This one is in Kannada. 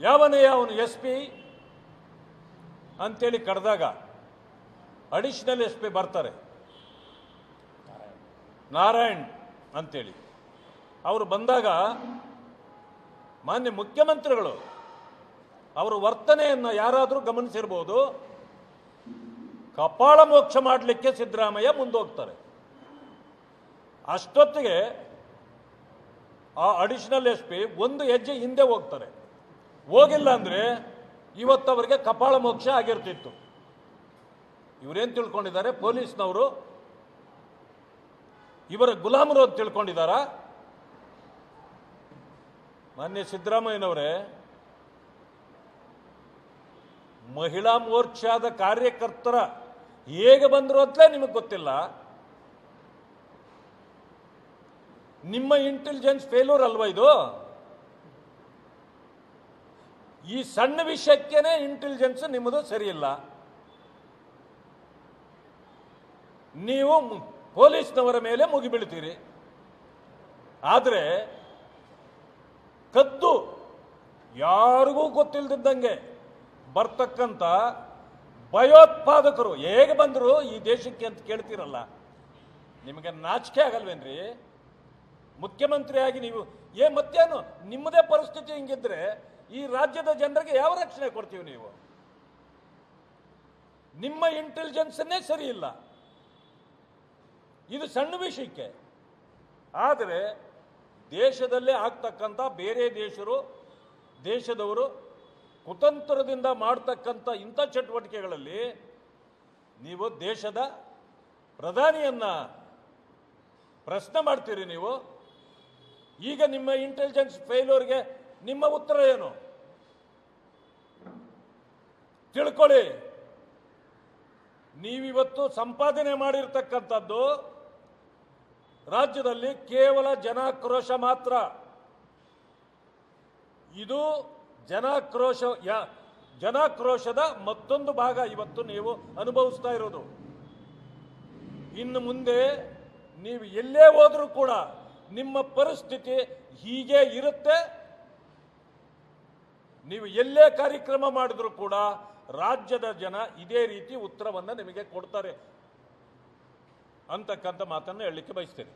ಯಾವನೇ ಅವನು SP ಅಂತೇಳಿ ಕರೆದಾಗ ಅಡಿಷನಲ್ SP ಬರ್ತಾರೆ, ನಾರಾಯಣ್ ಅಂತೇಳಿ. ಅವರು ಬಂದಾಗ ಮಾನ್ಯ ಮುಖ್ಯಮಂತ್ರಿಗಳು ಅವರ ವರ್ತನೆಯನ್ನು ಯಾರಾದರೂ ಗಮನಿಸಿರ್ಬೋದು. ಕಪಾಳ ಮೋಕ್ಷ ಮಾಡಲಿಕ್ಕೆ ಸಿದ್ದರಾಮಯ್ಯ ಮುಂದೋಗ್ತಾರೆ. ಅಷ್ಟೊತ್ತಿಗೆ ಆ ಅಡಿಷನಲ್ SP ಒಂದು ಹೆಜ್ಜೆ ಹಿಂದೆ ಹೋಗ್ತಾರೆ. ಹೋಗಿಲ್ಲ ಅಂದರೆ ಇವತ್ತು ಅವರಿಗೆ ಕಪಾಳ ಮೋಕ್ಷ ಆಗಿರ್ತಿತ್ತು. ಇವರೇನು ತಿಳ್ಕೊಂಡಿದ್ದಾರೆ? ಪೊಲೀಸ್ನವರು ಇವರ ಗುಲಾಮರು ಅಂತ ತಿಳ್ಕೊಂಡಿದ್ದಾರ? ಮಾನ್ಯ ಸಿದ್ದರಾಮಯ್ಯನವರೇ, ಮಹಿಳಾ ಮೋರ್ಚಾದ ಕಾರ್ಯಕರ್ತರ ಹೇಗೆ ಬಂದರು ಅಂತಲೇ ನಿಮಗೆ ಗೊತ್ತಿಲ್ಲ. ನಿಮ್ಮ ಇಂಟೆಲಿಜೆನ್ಸ್ ಫೇಲ್ಯೂರ್ ಅಲ್ವಾ ಇದು? ಈ ಸಣ್ಣ ವಿಷಯಕ್ಕೇನೆ ಇಂಟೆಲಿಜೆನ್ಸ್ ನಿಮ್ಮದು ಸರಿಯಿಲ್ಲ. ನೀವು ಪೊಲೀಸ್ನವರ ಮೇಲೆ ಮುಗಿಬೀಳ್ತೀರಿ. ಆದರೆ ಕದ್ದು ಯಾರಿಗೂ ಗೊತ್ತಿಲ್ಲದಿದ್ದಂಗೆ ಬರ್ತಕ್ಕಂಥ ಭಯೋತ್ಪಾದಕರು ಹೇಗೆ ಬಂದರು ಈ ದೇಶಕ್ಕೆ ಅಂತ ಕೇಳ್ತೀರಲ್ಲ, ನಿಮಗೆ ನಾಚಿಕೆ ಆಗಲ್ವೇನ್ರಿ? ಮುಖ್ಯಮಂತ್ರಿಯಾಗಿ ನೀವು ಮತ್ತೇನು ನಿಮ್ಮದೇ ಪರಿಸ್ಥಿತಿ ಹಿಂಗಿದ್ರೆ ಈ ರಾಜ್ಯದ ಜನರಿಗೆ ಯಾವ ರಕ್ಷಣೆ ಕೊಡ್ತೀವಿ? ನೀವು ನಿಮ್ಮ ಇಂಟೆಲಿಜೆನ್ಸನ್ನೇ ಸರಿ ಇಲ್ಲ. ಇದು ಸಣ್ಣ ವಿಷಯಕ್ಕೆ. ಆದರೆ ದೇಶದಲ್ಲೇ ಆಗ್ತಕ್ಕಂಥ ಬೇರೆ ದೇಶದವರು ಕುತಂತ್ರದಿಂದ ಮಾಡ್ತಕ್ಕಂಥ ಇಂಥ ಚಟುವಟಿಕೆಗಳಲ್ಲಿ ನೀವು ದೇಶದ ಪ್ರಧಾನಿಯನ್ನ ಪ್ರಶ್ನೆ ಮಾಡ್ತೀರಿ. ನೀವು ಈಗ ನಿಮ್ಮ ಇಂಟೆಲಿಜೆನ್ಸ್ ಫೇಲ್ಯೂರ್ಗೆ ನಿಮ್ಮ ಉತ್ತರ ಏನು? ತಿಳ್ಕೊಳ್ಳಿ. ನೀವಿವತ್ತು ಸಂಪಾದನೆ ಮಾಡಿರ್ತಕ್ಕಂಥದ್ದು ರಾಜ್ಯದಲ್ಲಿ ಕೇವಲ ಜನಾಕ್ರೋಶ ಮಾತ್ರ. ಇದು ಜನಾಕ್ರೋಶದ ಮತ್ತೊಂದು ಭಾಗ ಇವತ್ತು ನೀವು ಅನುಭವಿಸ್ತಾ ಇರೋದು. ಇನ್ನು ಮುಂದೆ ನೀವು ಎಲ್ಲೇ ಹೋದರೂ ಕೂಡ ನಿಮ್ಮ ಪರಿಸ್ಥಿತಿ ಹೀಗೆ ಇರುತ್ತೆ. ನೀವು ಎಲ್ಲೇ ಕಾರ್ಯಕ್ರಮ ಮಾಡಿದ್ರು ಕೂಡ ರಾಜ್ಯದ ಜನ ಇದೇ ರೀತಿ ಉತ್ತರವನ್ನು ನಿಮಗೆ ಕೊಡ್ತಾರೆ ಅಂತಕ್ಕಂಥ ಮಾತನ್ನು ಹೇಳಲಿಕ್ಕೆ ಬಯಸ್ತೇನೆ.